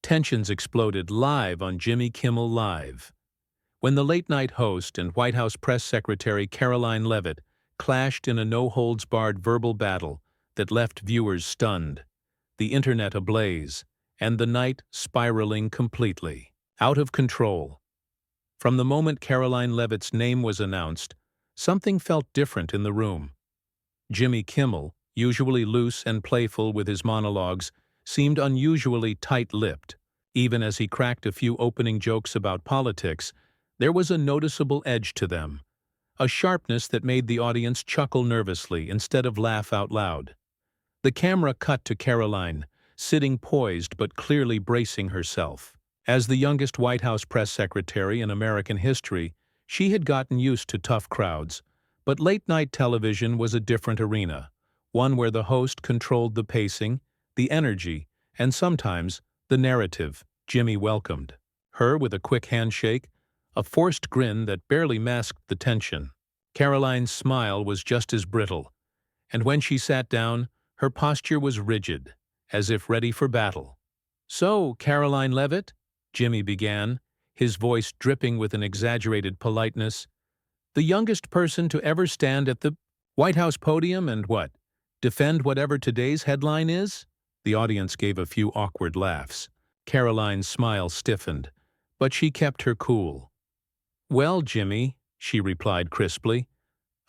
Tensions exploded live on Jimmy Kimmel Live, when the late-night host and White House press secretary Karoline Leavitt clashed in a no-holds-barred verbal battle that left viewers stunned, the internet ablaze, and the night spiraling completely out of control. From the moment Karoline Leavitt's name was announced, something felt different in the room. Jimmy Kimmel, usually loose and playful with his monologues, seemed unusually tight-lipped. Even as he cracked a few opening jokes about politics, there was a noticeable edge to them, a sharpness that made the audience chuckle nervously instead of laugh out loud. The camera cut to Karoline, sitting poised but clearly bracing herself. As the youngest White House press secretary in American history, she had gotten used to tough crowds, but late-night television was a different arena, one where the host controlled the pacing, the energy, and sometimes the narrative. Jimmy welcomed her with a quick handshake, a forced grin that barely masked the tension. Karoline's smile was just as brittle, and when she sat down, her posture was rigid, as if ready for battle. "So, Karoline Leavitt," Jimmy began, his voice dripping with an exaggerated politeness, "the youngest person to ever stand at the White House podium and what? Defend whatever today's headline is?" The audience gave a few awkward laughs. Karoline's smile stiffened, but she kept her cool. "Well, Jimmy," she replied crisply,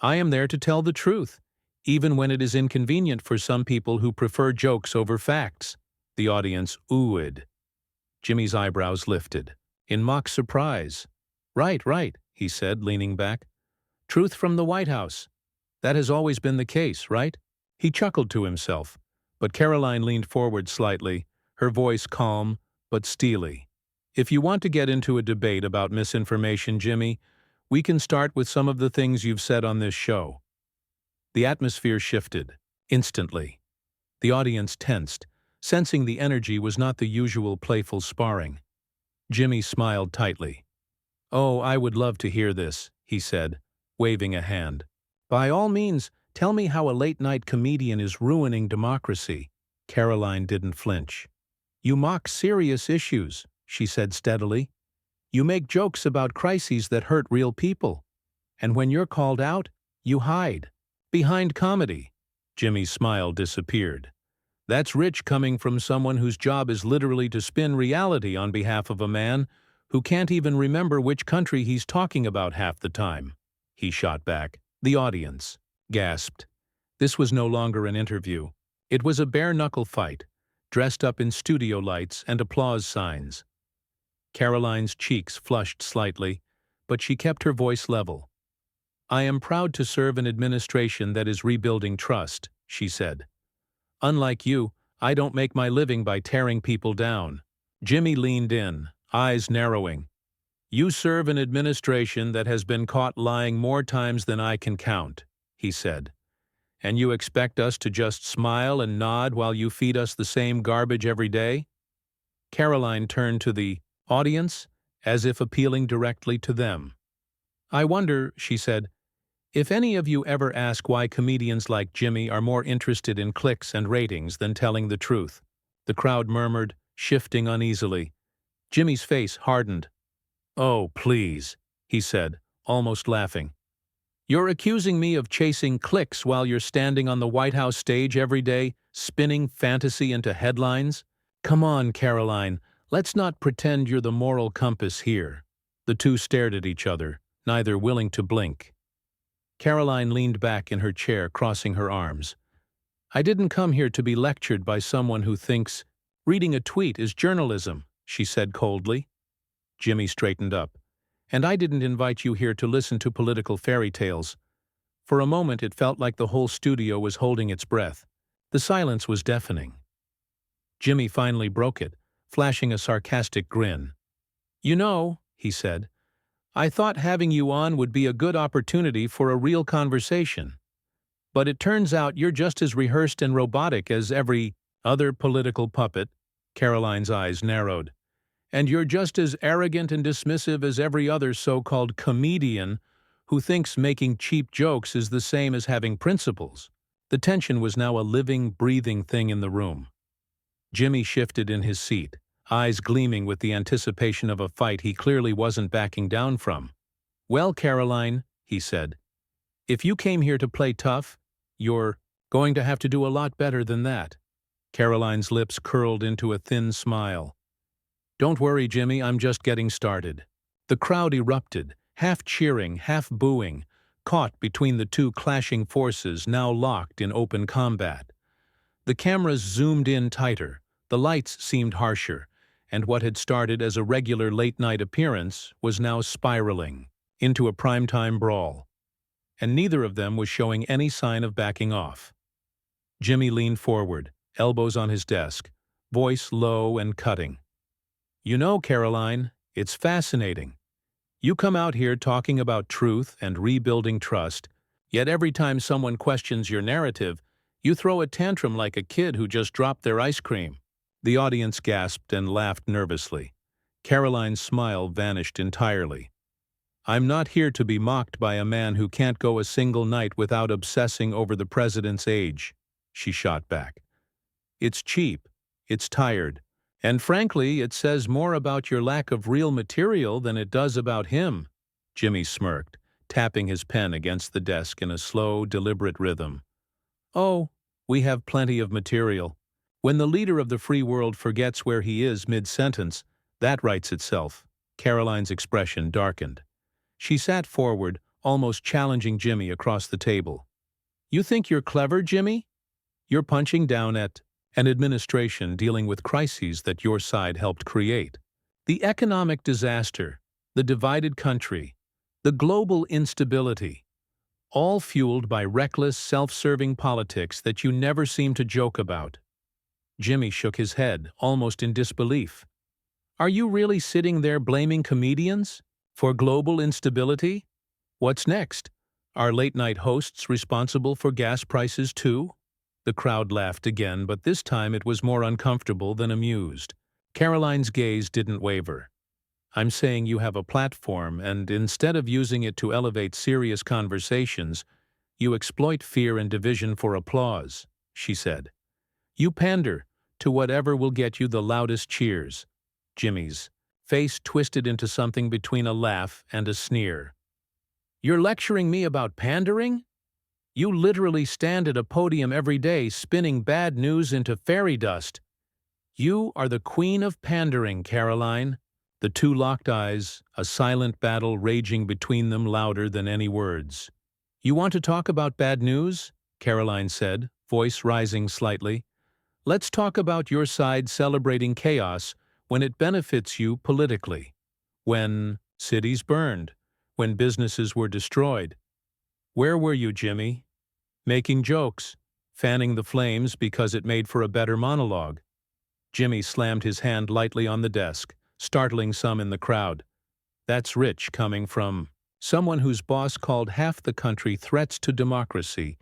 "I am there to tell the truth, even when it is inconvenient for some people who prefer jokes over facts." The audience oohed. Jimmy's eyebrows lifted, in mock surprise. Right, he said, leaning back. "Truth from the White House. That has always been the case, right?" He chuckled to himself, but Karoline leaned forward slightly, her voice calm but steely. "If you want to get into a debate about misinformation, Jimmy, we can start with some of the things you've said on this show." The atmosphere shifted, instantly. The audience tensed, sensing the energy was not the usual playful sparring. Jimmy smiled tightly. "Oh, I would love to hear this," he said, waving a hand. "By all means, tell me how a late-night comedian is ruining democracy." Karoline didn't flinch. "You mock serious issues," she said steadily. "You make jokes about crises that hurt real people. And when you're called out, you hide behind comedy." Jimmy's smile disappeared. "That's rich coming from someone whose job is literally to spin reality on behalf of a man who can't even remember which country he's talking about half the time," he shot back. The audience gasped. This was no longer an interview. It was a bare-knuckle fight, dressed up in studio lights and applause signs. Karoline's cheeks flushed slightly, but she kept her voice level. "I am proud to serve an administration that is rebuilding trust," she said. "Unlike you, I don't make my living by tearing people down." Jimmy leaned in, eyes narrowing. "You serve an administration that has been caught lying more times than I can count," he said. "And you expect us to just smile and nod while you feed us the same garbage every day?" Karoline turned to the audience, as if appealing directly to them. "I wonder," she said, "if any of you ever ask why comedians like Jimmy are more interested in clicks and ratings than telling the truth." The crowd murmured, shifting uneasily. Jimmy's face hardened. "Oh, please," he said, almost laughing. "You're accusing me of chasing clicks while you're standing on the White House stage every day, spinning fantasy into headlines? Come on, Karoline, let's not pretend you're the moral compass here." The two stared at each other, neither willing to blink. Karoline leaned back in her chair, crossing her arms. "I didn't come here to be lectured by someone who thinks reading a tweet is journalism," she said coldly. Jimmy straightened up. "And I didn't invite you here to listen to political fairy tales." For a moment it felt like the whole studio was holding its breath. The silence was deafening. Jimmy finally broke it, flashing a sarcastic grin. "You know," he said, "I thought having you on would be a good opportunity for a real conversation. But it turns out you're just as rehearsed and robotic as every other political puppet." Karoline's eyes narrowed. "And you're just as arrogant and dismissive as every other so-called comedian who thinks making cheap jokes is the same as having principles." The tension was now a living, breathing thing in the room. Jimmy shifted in his seat, eyes gleaming with the anticipation of a fight he clearly wasn't backing down from. "Well, Karoline," he said, "if you came here to play tough, you're going to have to do a lot better than that." Karoline's lips curled into a thin smile. "Don't worry, Jimmy, I'm just getting started." The crowd erupted, half cheering, half booing, caught between the two clashing forces now locked in open combat. The cameras zoomed in tighter, the lights seemed harsher, and what had started as a regular late-night appearance was now spiraling into a primetime brawl. And neither of them was showing any sign of backing off. Jimmy leaned forward, elbows on his desk, voice low and cutting. "You know, Karoline, it's fascinating. You come out here talking about truth and rebuilding trust, yet every time someone questions your narrative, you throw a tantrum like a kid who just dropped their ice cream." The audience gasped and laughed nervously. Karoline's smile vanished entirely. "I'm not here to be mocked by a man who can't go a single night without obsessing over the president's age," she shot back. "It's cheap, it's tired, and frankly, it says more about your lack of real material than it does about him." Jimmy smirked, tapping his pen against the desk in a slow, deliberate rhythm. "Oh, we have plenty of material. When the leader of the free world forgets where he is mid-sentence, that writes itself." Karoline's expression darkened. She sat forward, almost challenging Jimmy across the table. "You think you're clever, Jimmy? You're punching down at an administration dealing with crises that your side helped create. The economic disaster, the divided country, the global instability, all fueled by reckless, self-serving politics that you never seem to joke about." Jimmy shook his head, almost in disbelief. "Are you really sitting there blaming comedians for global instability? What's next? Are late-night hosts responsible for gas prices too?" The crowd laughed again, but this time it was more uncomfortable than amused. Karoline's gaze didn't waver. "I'm saying you have a platform, and instead of using it to elevate serious conversations, you exploit fear and division for applause," she said. "You pander to whatever will get you the loudest cheers." Jimmy's face twisted into something between a laugh and a sneer. "You're lecturing me about pandering? You literally stand at a podium every day spinning bad news into fairy dust. You are the queen of pandering, Karoline." The two locked eyes, a silent battle raging between them louder than any words. "You want to talk about bad news?" Karoline said, voice rising slightly. "Let's talk about your side celebrating chaos when it benefits you politically. When cities burned, when businesses were destroyed. Where were you, Jimmy? Making jokes, fanning the flames because it made for a better monologue." Jimmy slammed his hand lightly on the desk, startling some in the crowd. That's rich coming from someone whose boss called half the country threats to democracy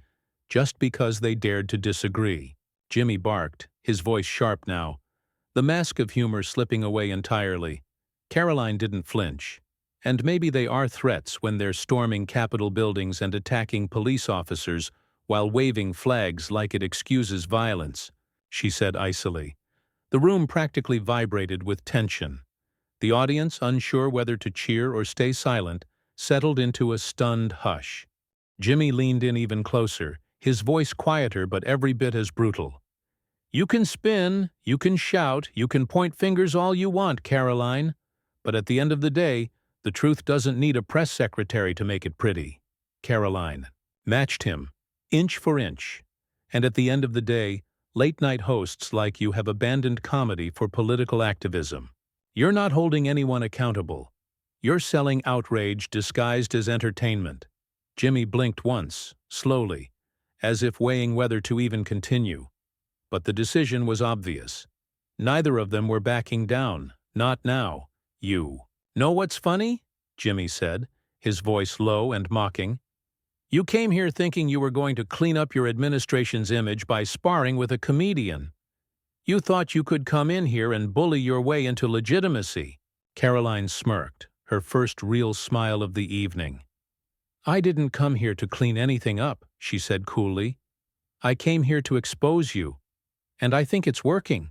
just because they dared to disagree. Jimmy barked, his voice sharp now, the mask of humor slipping away entirely. Karoline didn't flinch. "And maybe they are threats when they're storming Capitol buildings and attacking police officers while waving flags like it excuses violence," she said icily. The room practically vibrated with tension. The audience, unsure whether to cheer or stay silent, settled into a stunned hush. Jimmy leaned in even closer, his voice quieter but every bit as brutal. "You can spin, you can shout, you can point fingers all you want, Karoline, but at the end of the day, the truth doesn't need a press secretary to make it pretty." Karoline matched him, inch for inch. "And at the end of the day, late-night hosts like you have abandoned comedy for political activism. You're not holding anyone accountable. You're selling outrage disguised as entertainment." Jimmy blinked once, slowly, as if weighing whether to even continue. But the decision was obvious. Neither of them were backing down, not now. "You know what's funny?" Jimmy said, his voice low and mocking. "You came here thinking you were going to clean up your administration's image by sparring with a comedian. You thought you could come in here and bully your way into legitimacy." Karoline smirked, her first real smile of the evening. "I didn't come here to clean anything up," she said coolly. "I came here to expose you. And I think it's working.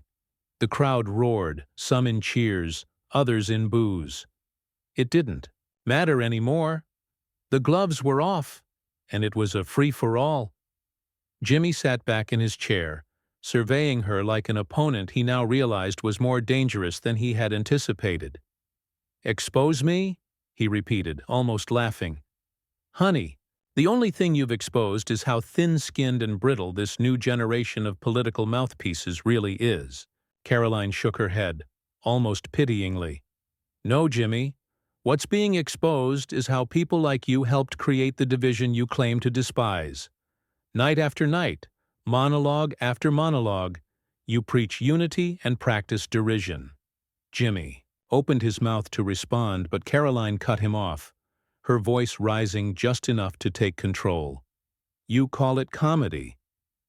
The crowd roared, some in cheers, others in boos. It didn't matter anymore. The gloves were off, and it was a free-for-all. Jimmy sat back in his chair, surveying her like an opponent he now realized was more dangerous than he had anticipated. "Expose me?" he repeated, almost laughing. "Honey, the only thing you've exposed is how thin-skinned and brittle this new generation of political mouthpieces really is." Karoline shook her head, almost pityingly. "No, Jimmy. What's being exposed is how people like you helped create the division you claim to despise. Night after night, monologue after monologue, you preach unity and practice derision." Jimmy opened his mouth to respond, but Karoline cut him off, her voice rising just enough to take control. "You call it comedy.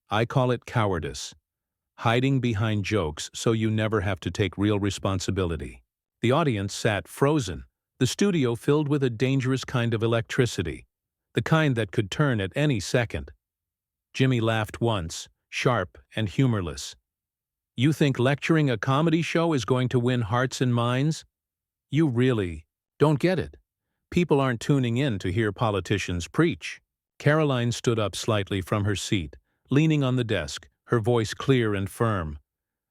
I call it cowardice. Hiding behind jokes so you never have to take real responsibility." The audience sat frozen, the studio filled with a dangerous kind of electricity, the kind that could turn at any second. Jimmy laughed once, sharp and humorless. "You think lecturing a comedy show is going to win hearts and minds? You really don't get it. People aren't tuning in to hear politicians preach." Karoline stood up slightly from her seat, leaning on the desk, her voice clear and firm.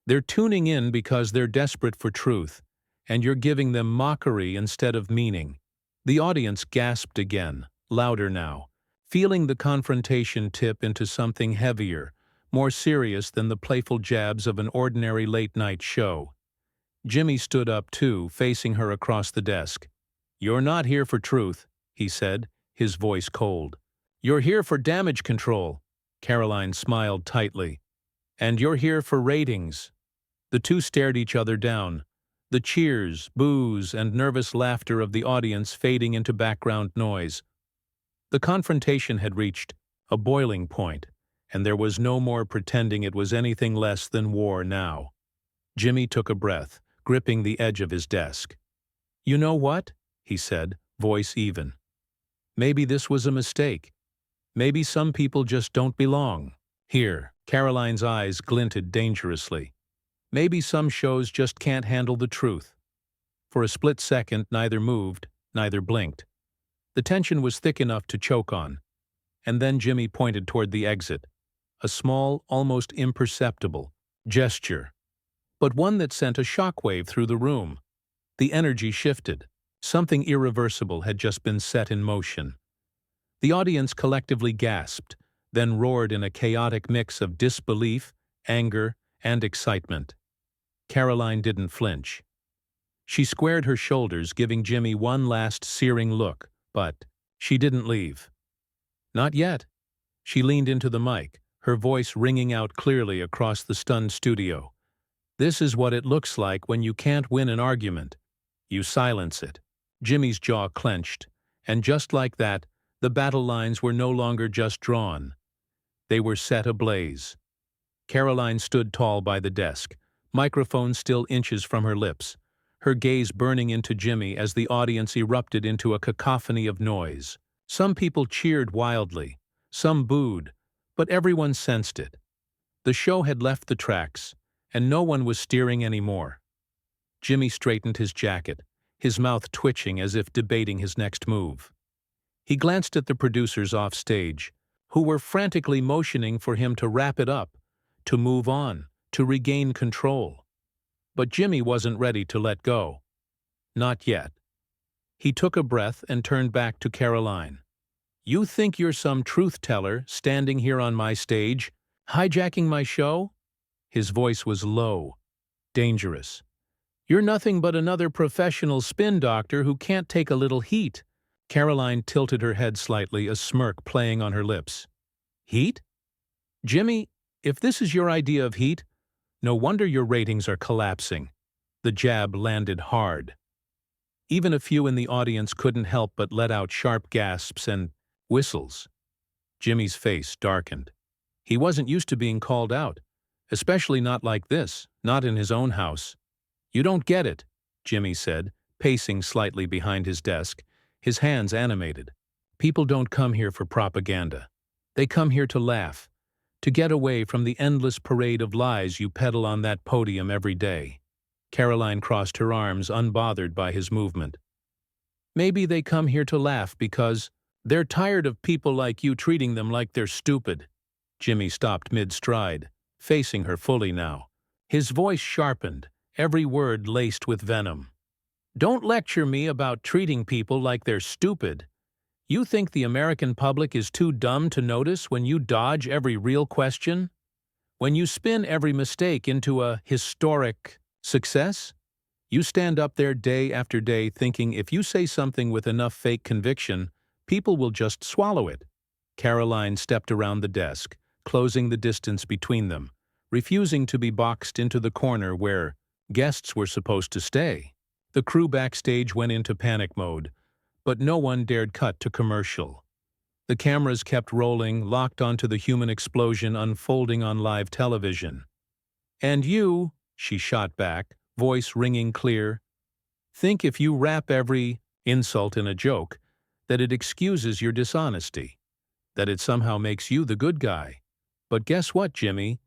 "They're tuning in because they're desperate for truth, and you're giving them mockery instead of meaning." The audience gasped again, louder now, feeling the confrontation tip into something heavier, more serious than the playful jabs of an ordinary late-night show. Jimmy stood up too, facing her across the desk. "You're not here for truth," he said, his voice cold. "You're here for damage control." Karoline smiled tightly. "And you're here for ratings." The two stared each other down, the cheers, boos, and nervous laughter of the audience fading into background noise. The confrontation had reached a boiling point, and there was no more pretending it was anything less than war now. Jimmy took a breath, gripping the edge of his desk. "You know what?" he said, voice even. "Maybe this was a mistake. Maybe some people just don't belong here." Karoline's eyes glinted dangerously. "Maybe some shows just can't handle the truth." For a split second, neither moved, neither blinked. The tension was thick enough to choke on, and then Jimmy pointed toward the exit, a small, almost imperceptible gesture, but one that sent a shockwave through the room. The energy shifted. Something irreversible had just been set in motion. The audience collectively gasped, then roared in a chaotic mix of disbelief, anger, and excitement. Karoline didn't flinch. She squared her shoulders, giving Jimmy one last searing look, but she didn't leave. Not yet. She leaned into the mic, her voice ringing out clearly across the stunned studio. "This is what it looks like when you can't win an argument. You silence it." Jimmy's jaw clenched, and just like that, the battle lines were no longer just drawn. They were set ablaze. Karoline stood tall by the desk, microphone still inches from her lips, her gaze burning into Jimmy as the audience erupted into a cacophony of noise. Some people cheered wildly, some booed, but everyone sensed it. The show had left the tracks, and no one was steering anymore. Jimmy straightened his jacket, his mouth twitching as if debating his next move. He glanced at the producers off stage, who were frantically motioning for him to wrap it up, to move on, to regain control. But Jimmy wasn't ready to let go. Not yet. He took a breath and turned back to Karoline. "You think you're some truth-teller standing here on my stage, hijacking my show?" His voice was low, dangerous. "You're nothing but another professional spin doctor who can't take a little heat." Karoline tilted her head slightly, a smirk playing on her lips. "Heat? Jimmy, if this is your idea of heat, no wonder your ratings are collapsing." The jab landed hard. Even a few in the audience couldn't help but let out sharp gasps and whistles. Jimmy's face darkened. He wasn't used to being called out, especially not like this, not in his own house. "You don't get it," Jimmy said, pacing slightly behind his desk, his hands animated. "People don't come here for propaganda. They come here to laugh, to get away from the endless parade of lies you peddle on that podium every day. Karoline crossed her arms, unbothered by his movement. Maybe they come here to laugh because they're tired of people like you treating them like they're stupid. Jimmy stopped mid-stride, facing her fully now. His voice sharpened, every word laced with venom. Don't lecture me about treating people like they're stupid. You think the American public is too dumb to notice when you dodge every real question? When you spin every mistake into a historic success? You stand up there day after day thinking if you say something with enough fake conviction, people will just swallow it. Karoline stepped around the desk, closing the distance between them, refusing to be boxed into the corner where guests were supposed to stay. The crew backstage went into panic mode, but no one dared cut to commercial. The cameras kept rolling, locked onto the human explosion unfolding on live television. And you, she shot back, voice ringing clear, think if you wrap every insult in a joke, that it excuses your dishonesty, that it somehow makes you the good guy. But guess what, Jimmy?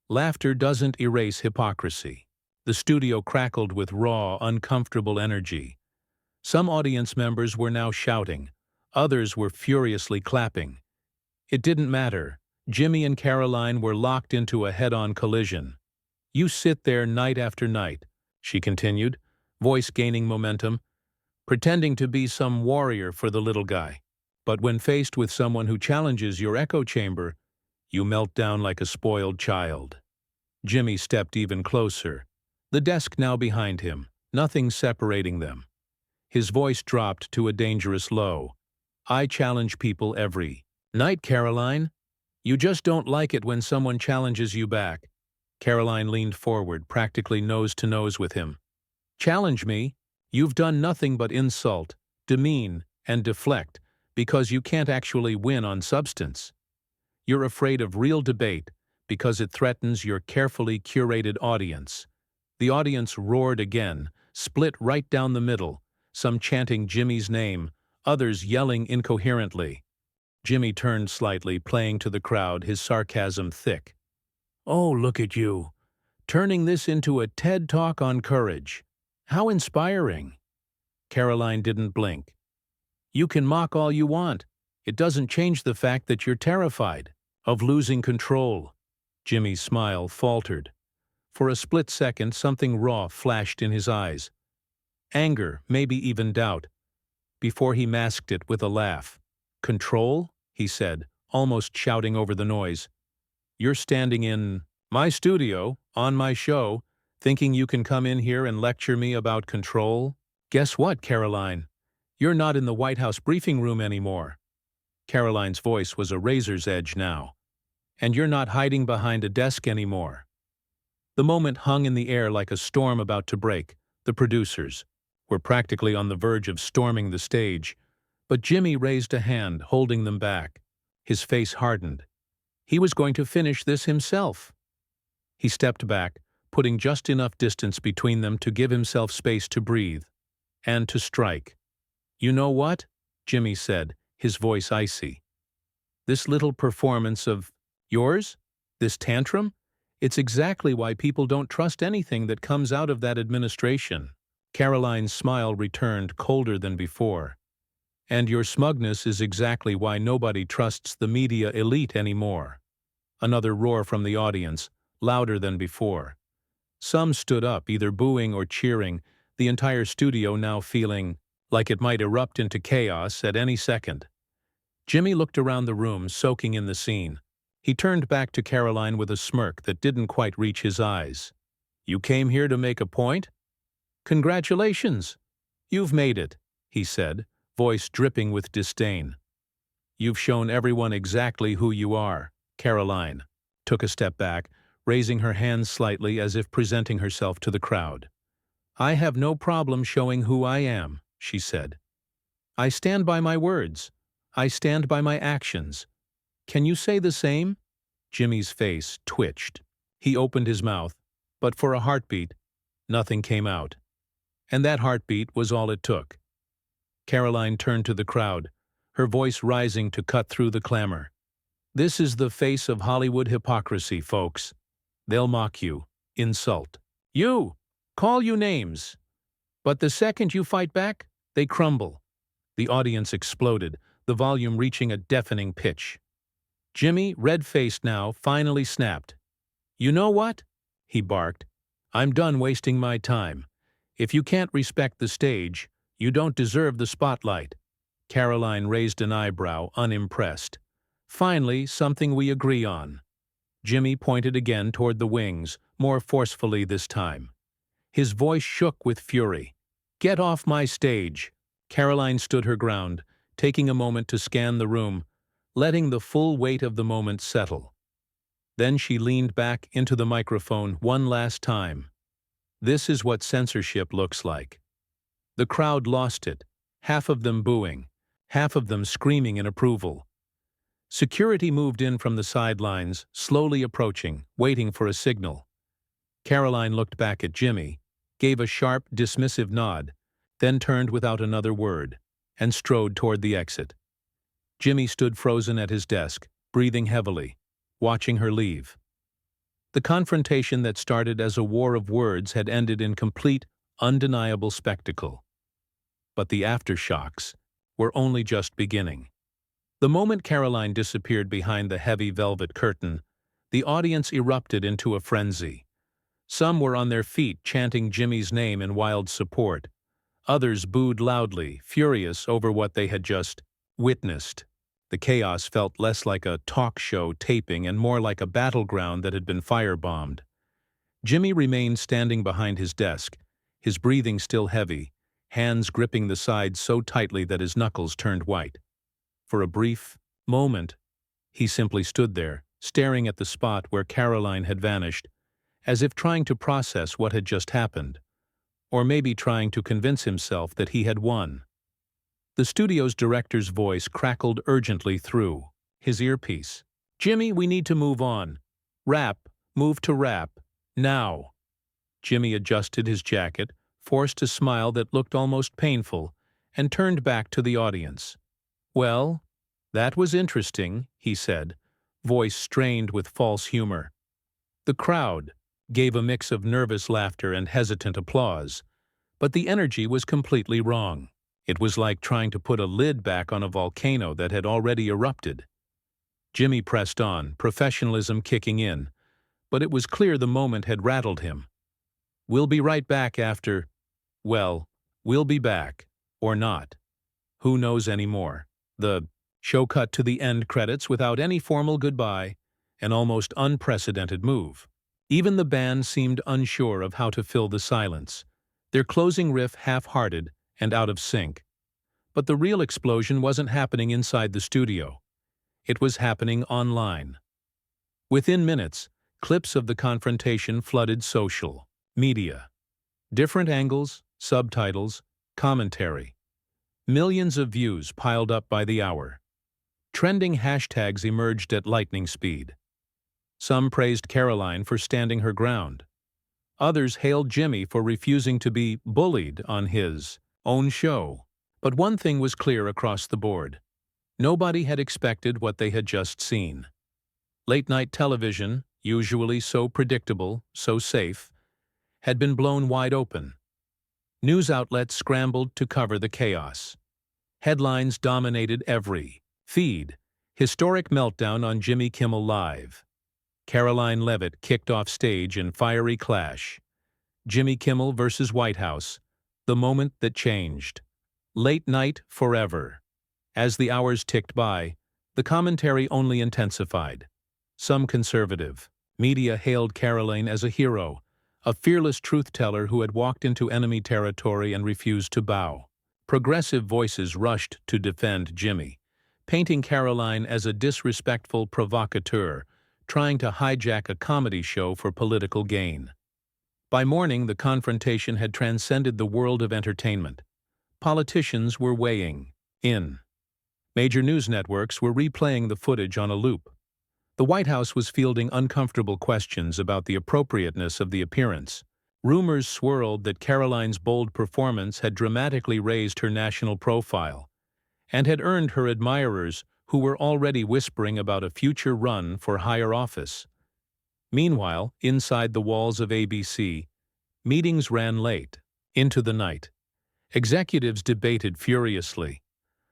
Laughter doesn't erase hypocrisy. The studio crackled with raw, uncomfortable energy. Some audience members were now shouting. Others were furiously clapping. It didn't matter. Jimmy and Karoline were locked into a head-on collision. You sit there night after night, she continued, voice gaining momentum, pretending to be some warrior for the little guy. But when faced with someone who challenges your echo chamber, you melt down like a spoiled child. Jimmy stepped even closer, the desk now behind him, nothing separating them. His voice dropped to a dangerous low. I challenge people every night, Karoline. You just don't like it when someone challenges you back. Karoline leaned forward, practically nose to nose with him. Challenge me? You've done nothing but insult, demean, and deflect, because you can't actually win on substance. You're afraid of real debate because it threatens your carefully curated audience. The audience roared again, split right down the middle, some chanting Jimmy's name, others yelling incoherently. Jimmy turned slightly, playing to the crowd, his sarcasm thick. Oh, look at you, turning this into a TED Talk on courage. How inspiring. Karoline didn't blink. You can mock all you want. It doesn't change the fact that you're terrified of losing control. Jimmy's smile faltered. For a split second, something raw flashed in his eyes. Anger, maybe even doubt, before he masked it with a laugh. Control? He said, almost shouting over the noise. You're standing in my studio, on my show, thinking you can come in here and lecture me about control? Guess what, Karoline? You're not in the White House briefing room anymore. Karoline's voice was a razor's edge now. And you're not hiding behind a desk anymore. The moment hung in the air like a storm about to break. The producers were practically on the verge of storming the stage, but Jimmy raised a hand, holding them back. His face hardened. He was going to finish this himself. He stepped back, putting just enough distance between them to give himself space to breathe and to strike. You know what? Jimmy said, his voice icy. This little performance of yours? This tantrum? It's exactly why people don't trust anything that comes out of that administration. Karoline's smile returned, colder than before. And your smugness is exactly why nobody trusts the media elite anymore. Another roar from the audience, louder than before. Some stood up, either booing or cheering, the entire studio now feeling like it might erupt into chaos at any second. Jimmy looked around the room, soaking in the scene. He turned back to Karoline with a smirk that didn't quite reach his eyes. You came here to make a point? Congratulations! You've made it, he said, voice dripping with disdain. You've shown everyone exactly who you are. Karoline took a step back, raising her hands slightly as if presenting herself to the crowd. I have no problem showing who I am, she said. I stand by my words. I stand by my actions. Can you say the same? Jimmy's face twitched. He opened his mouth, but for a heartbeat, nothing came out. And that heartbeat was all it took. Karoline turned to the crowd, her voice rising to cut through the clamor. This is the face of Hollywood hypocrisy, folks. They'll mock you, insult you, call you names. But the second you fight back, they crumble. The audience exploded, the volume reaching a deafening pitch. Jimmy, red-faced now, finally snapped. "You know what?" he barked. "I'm done wasting my time. If you can't respect the stage, you don't deserve the spotlight." Karoline raised an eyebrow, unimpressed. "Finally, something we agree on." Jimmy pointed again toward the wings, more forcefully this time. His voice shook with fury. "Get off my stage!" Karoline stood her ground, taking a moment to scan the room, letting the full weight of the moment settle. Then she leaned back into the microphone one last time. This is what censorship looks like. The crowd lost it, half of them booing, half of them screaming in approval. Security moved in from the sidelines, slowly approaching, waiting for a signal. Karoline looked back at Jimmy, gave a sharp, dismissive nod, then turned without another word, and strode toward the exit. Jimmy stood frozen at his desk, breathing heavily, watching her leave. The confrontation that started as a war of words had ended in complete, undeniable spectacle. But the aftershocks were only just beginning. The moment Karoline disappeared behind the heavy velvet curtain, the audience erupted into a frenzy. Some were on their feet chanting Jimmy's name in wild support. Others booed loudly, furious over what they had just witnessed. The chaos felt less like a talk show taping and more like a battleground that had been firebombed. Jimmy remained standing behind his desk, his breathing still heavy, hands gripping the sides so tightly that his knuckles turned white. For a brief moment, he simply stood there, staring at the spot where Karoline had vanished, as if trying to process what had just happened, or maybe trying to convince himself that he had won. The studio's director's voice crackled urgently through his earpiece. "Jimmy, we need to move on. Wrap, move to wrap, now." Jimmy adjusted his jacket, forced a smile that looked almost painful, and turned back to the audience. "Well, that was interesting," he said, voice strained with false humor. The crowd gave a mix of nervous laughter and hesitant applause, but the energy was completely wrong. It was like trying to put a lid back on a volcano that had already erupted. Jimmy pressed on, professionalism kicking in, but it was clear the moment had rattled him. "We'll be right back after..." Well, we'll be back, or not. Who knows anymore? The show cut to the end credits without any formal goodbye, an almost unprecedented move. Even the band seemed unsure of how to fill the silence, their closing riff half-hearted and out of sync. But the real explosion wasn't happening inside the studio. It was happening online. Within minutes, clips of the confrontation flooded social media. Different angles, subtitles, commentary. Millions of views piled up by the hour. Trending hashtags emerged at lightning speed. Some praised Karoline for standing her ground. Others hailed Jimmy for refusing to be bullied on his own show. But one thing was clear across the board. Nobody had expected what they had just seen. Late-night television, usually so predictable, so safe, had been blown wide open. News outlets scrambled to cover the chaos. Headlines dominated every feed. Historic meltdown on Jimmy Kimmel Live. Karoline Leavitt kicked off stage in fiery clash. Jimmy Kimmel versus White House. The moment that changed. Late night forever. As the hours ticked by, the commentary only intensified. Some conservative media hailed Karoline as a hero, a fearless truth-teller who had walked into enemy territory and refused to bow. Progressive voices rushed to defend Jimmy, painting Karoline as a disrespectful provocateur, trying to hijack a comedy show for political gain. By morning, the confrontation had transcended the world of entertainment. Politicians were weighing in. Major news networks were replaying the footage on a loop. The White House was fielding uncomfortable questions about the appropriateness of the appearance. Rumors swirled that Karoline's bold performance had dramatically raised her national profile and had earned her admirers who were already whispering about a future run for higher office. Meanwhile, inside the walls of ABC, meetings ran late, into the night. Executives debated furiously.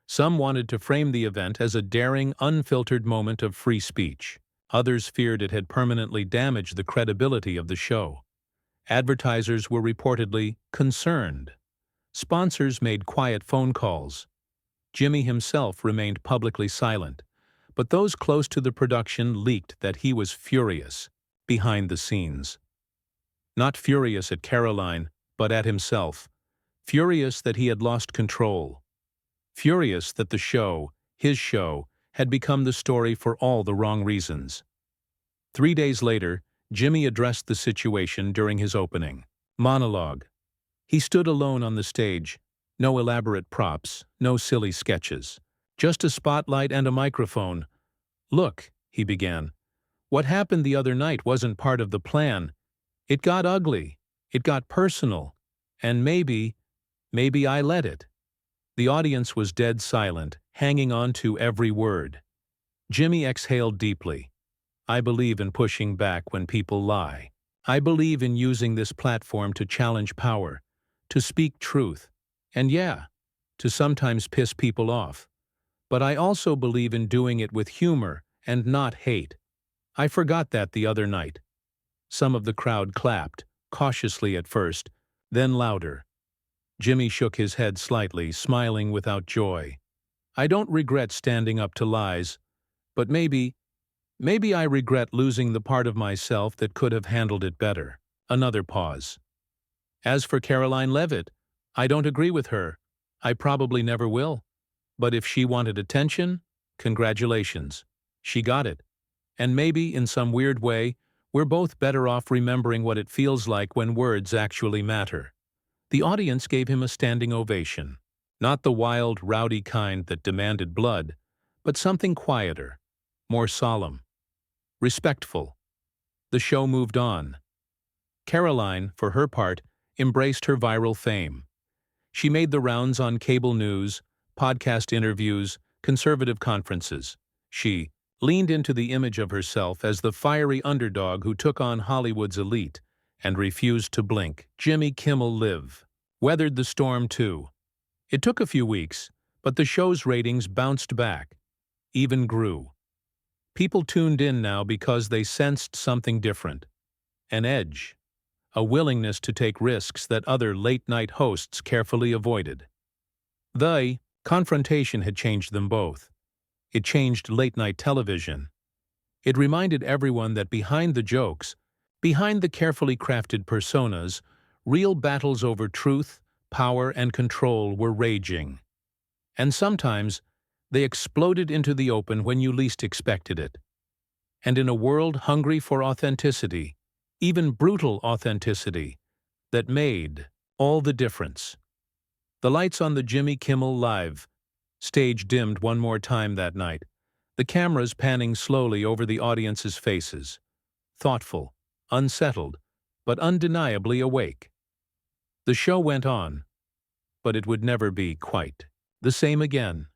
Some wanted to frame the event as a daring, unfiltered moment of free speech. Others feared it had permanently damaged the credibility of the show. Advertisers were reportedly concerned. Sponsors made quiet phone calls. Jimmy himself remained publicly silent, but those close to the production leaked that he was furious, behind the scenes. Not furious at Karoline, but at himself. Furious that he had lost control. Furious that the show, his show, had become the story for all the wrong reasons. 3 days later, Jimmy addressed the situation during his opening monologue. He stood alone on the stage. No elaborate props, no silly sketches. Just a spotlight and a microphone. "Look," he began, "what happened the other night wasn't part of the plan. It got ugly. It got personal. And maybe I let it." The audience was dead silent, hanging on to every word. Jimmy exhaled deeply. "I believe in pushing back when people lie. I believe in using this platform to challenge power, to speak truth, and yeah, to sometimes piss people off. But I also believe in doing it with humor and not hate. I forgot that the other night." Some of the crowd clapped, cautiously at first, then louder. Jimmy shook his head slightly, smiling without joy. "I don't regret standing up to lies, but maybe I regret losing the part of myself that could have handled it better." Another pause. "As for Karoline Leavitt, I don't agree with her. I probably never will. But if she wanted attention, congratulations. She got it. And maybe, in some weird way, we're both better off remembering what it feels like when words actually matter." The audience gave him a standing ovation. Not the wild, rowdy kind that demanded blood, but something quieter, more solemn, respectful. The show moved on. Karoline, for her part, embraced her viral fame. She made the rounds on cable news, podcast interviews, conservative conferences. She leaned into the image of herself as the fiery underdog who took on Hollywood's elite and refused to blink. Jimmy Kimmel Live weathered the storm too. It took a few weeks, but the show's ratings bounced back, even grew. People tuned in now because they sensed something different. An edge. A willingness to take risks that other late-night hosts carefully avoided. The confrontation had changed them both. It changed late-night television. It reminded everyone that behind the jokes, behind the carefully crafted personas, real battles over truth, power, and control were raging. And sometimes, they exploded into the open when you least expected it. And in a world hungry for authenticity, even brutal authenticity, that made all the difference. The lights on the Jimmy Kimmel Live stage dimmed one more time that night, the cameras panning slowly over the audience's faces, thoughtful, unsettled, but undeniably awake. The show went on, but it would never be quite the same again.